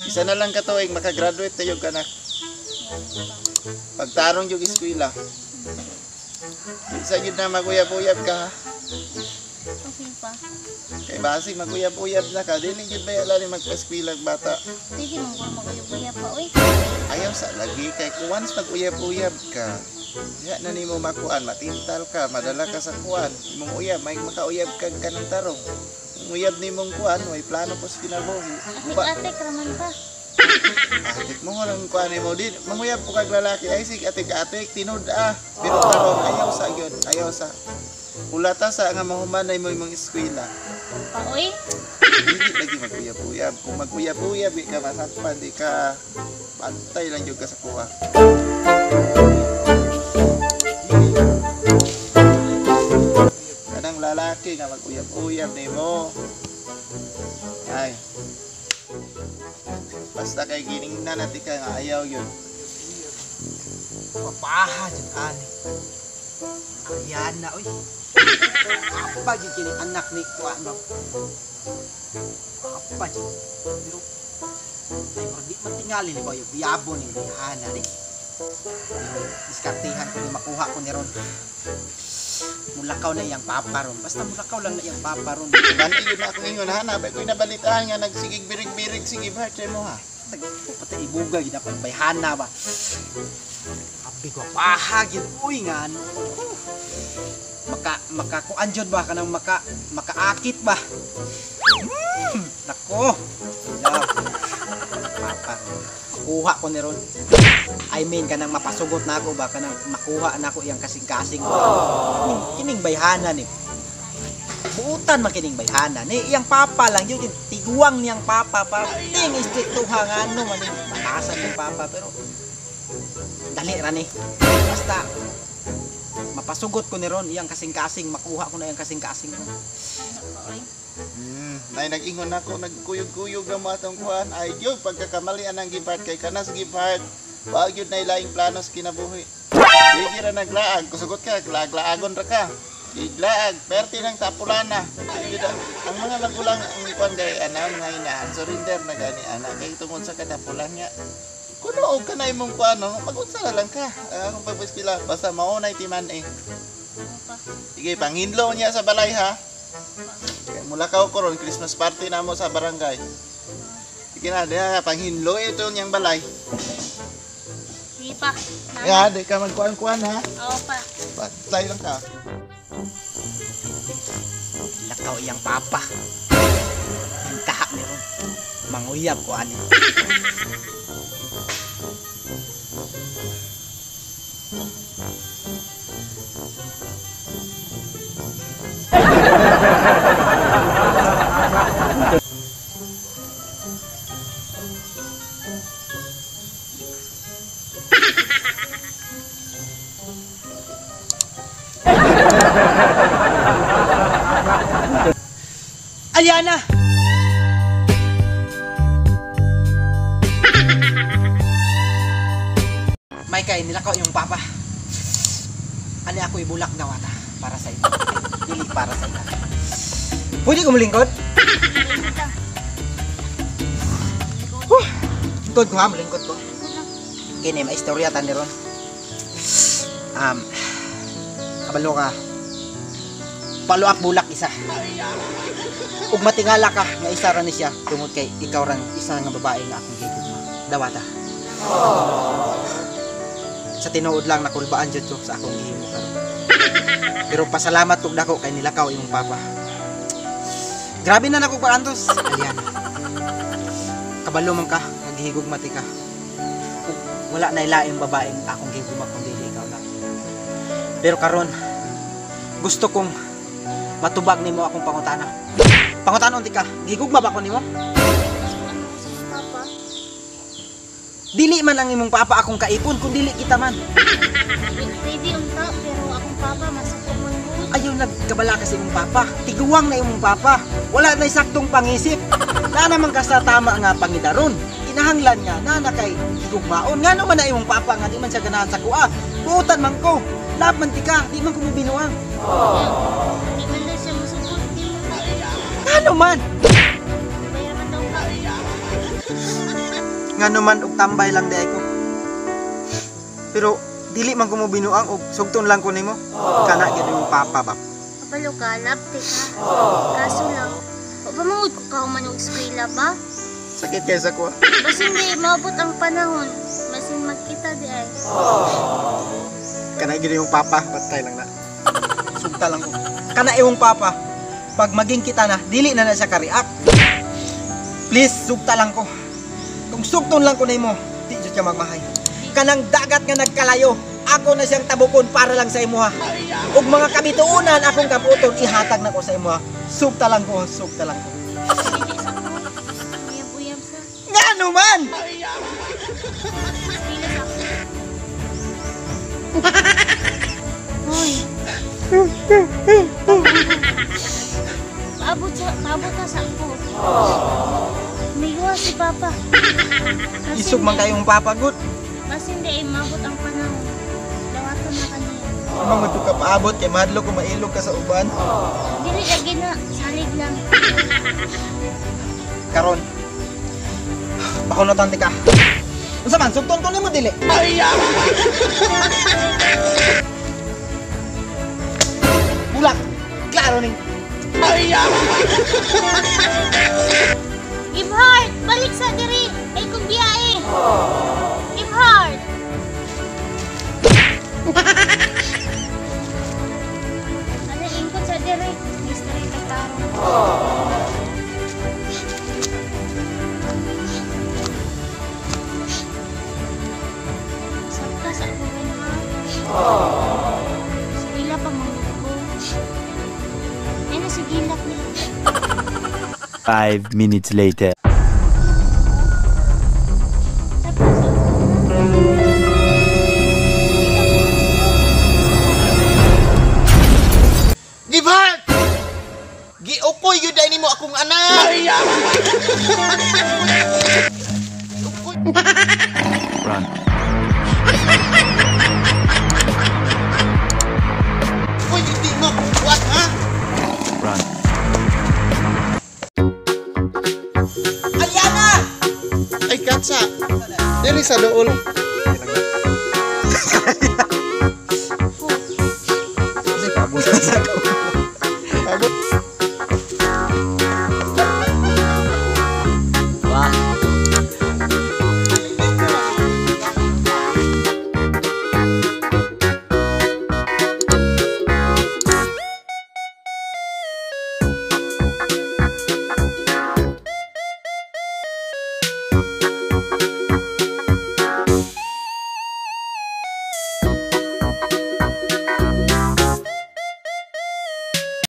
Isa na lang katuig makagraduate tayo kanak. Pagtarong yung eskwela. Isa yun na maguyab-uyab ka ha. Okay pa. Kay basig maguyab-uyab na ka. Dili yun ba yala ni magpaskwilag bata. Sige mong kung mag-uyab-uyab pa, uy. Ayaw sa lagi. Kay once mag-uyab-uyab ka, diya na ni mo makuan, matintal ka, madala ka sa kuan. Imong uyab, may makauyab ka ng tarong. Ang uyab ni mong kuan, may plano po sa kinabuhi. Atik-atik raman pa. Atik mo lang kuan mo din. Manguyab po kag lalaki. Ay sig atik-atik, tinud ah. Pero tarong, ayaw sa yun. Ayaw sa. Ulata sa nga mahumanay mo imong eskwela. Pa, uy. Hindi lagi maguyab-uyab. Kung maguyab-uyab, di ka masakpan, di ka bantay lang yung ka sa kuha. Kanang lalaki nga mag-uyab-uyab ni mo. Ay. Basta kay giningnan natin ka nga ayaw yun. Papaha dyan, ani. Ayan na, uy. Apa dyan kini anak ni Kuan ba? Apa dyan? Pero, ay, di matingali ni Boy. Biyabo ni Bihana ni. Diskartihan ko ni makuha ko ni Ron. Mulakaw na iyang papa ron. Basta mulakaw lang na iyang papa ron. Ganti yun na ako ngayon, hanap. Ako'y nabalitaan nga, nagsigig birig-birig, sige ba, try mo ha. Pati ibuga, gina pa ng bayhana ba? Abi ko, paha, yun, uy nga. Makakuanjod ba ka nang makaakit ba? Nako. Papa, makuha ko ni Ron. I mean, kanang mapasugot na ako ba? Kanang makuha na ako iyang kasing-kasing. Kining bayhana ni. Buutan makining bayhana ni. Iyang papa lang yun. Tiguang niyang papa. Ting istrikto hangano man. Matasan ng papa. Pero, dali ran eh. Basta, mapasugot ko ni Ron. Iyang kasing-kasing. Makuha ko na iyang kasing-kasing. Nay nag-ingon ako, nagkuyog-kuyog na mo atong kuhan. Ay, yun, pagkakamalian ng gipart kay kanas gipart. Wag yun na ilaing planos kinabuhi. Sige ra naglaag, kusugot ka, laag-laagon ra ka. Iglaag, perti ng tapulana. Ang mga magulang ang kuhan kay mga inahan, surrender na gani anak. Kay tungod sa katapulan nga. Kuno ka na imong kuhan, no? Mag-unsa na lang ka. Kung pagpaskila, basta maunay timan eh. Sige, panghinlo niya sa balay ha. Mulakaw ko ron, Christmas party na mo sa barangay. Sige na, diya, panghinlo ito niyang balay. Sige pa. Ya, di ka magkuhan-kuhan ha. Oo pa. Batlay lang ka. Lakaw iyang papa. Yung taha ni Ron. Manguyab ko ani. Aliana! May kay nilakaw yung papa. Ani ako ibulak daw ata para sa iyo. Dili para sa iyo. Pwede ko mulingkod? Lingkod ko ha, mulingkod ko. Kini maistorya tan ni Ron. Kabalo ka. Paluak bulak isa. Ug matingala ka nga isa ra ni siya tungod kay ikaw ran isa nga babae nga akong gihigugma. Dawata. Sa tinuod lang nakulbaan jud ko sa akong gihimo karon. Pero pasalamat ug dako kay nilakaw imong papa. Grabe na nako paantos. Alian. Kabalo man ka, naghihigugma ti ka. Wala na ilaing babaeng akong gihigugma kundi ikaw lang. Pero karon gusto kong matubag nimo akong pangutana. Pangutanon ti ka, gihigugma ba ko nimo? Papa. Dili man ang imong papa akong kaipon kung dili kita man. Pwede unta, pero akong papa masukod man mo. Ayaw nagkabala kasi imong papa. Tiguang na imong papa. Wala na saktong pangisip. Na naman ka sa tama nga pangidaron. Inahanglan nga na kay higugmaon. Nga naman na imong papa nga di man siya ganahan sa kuha. Buutan man ko. Lab man ti ka, di man ko binuang. Hindi man na siya masukod. Di mo na. Ano man? Bayaran daw ka. Nga naman og tambay lang di ko. Pero dili man ko mo binuang og sugton lang ko nimo. Kana gyud imong papa ba. Kabalo ka, lapte ka. Kaso lang, pamangod ko ka man og eskwela ba? Sakit kay sa ko. Basin di maabot ang panahon, basin magkita di ay. Kana gyud imong papa, patay lang na. Sugta lang ko. Kana imong papa. Pag maging kita na, dili na na siya ka-react. Please, sugta lang ko. Kung sugton lang ko nimo, di jud ka magmahay. Kanang dagat nga nagkalayo, ako na siyang tabukon para lang sa imuha. Ug mga kabituunan akong kaputon ihatag na ko sa imuha. Sugta lang ko, sugta lang ko. Hindi sa ko. Uyab-uyab sa. Ngano man? Pila sa ako. Hoy. Paabot na sa ako. Mayuwa si Papa. Isog man kayong papa good. Kasi hindi maabot ang panahon. Dawaton na kaniya. Amang mo ka paabot kay madlo ko mailog ka sa uban. Dili lagi na, salig lang. Karon. Pakunotan ti ka. Unsa man sugton ko nimo dili? Bulak. Klaro ning. Imhard, balik sa diri. Ay kung biyahe. Imhard. Ano ingkot sa diri? Mystery ka taro. Sabta sa ako Imhard. Sila pa mangugo. Ay nasigilak niya. 5 minutes later. Gibhard! Giupoy yun dahil mo akong anak! Giupoy! Run. Uy, hindi mo akong buwan, ha? Run. Aliana! Ay, Katsa! Diri sa dool.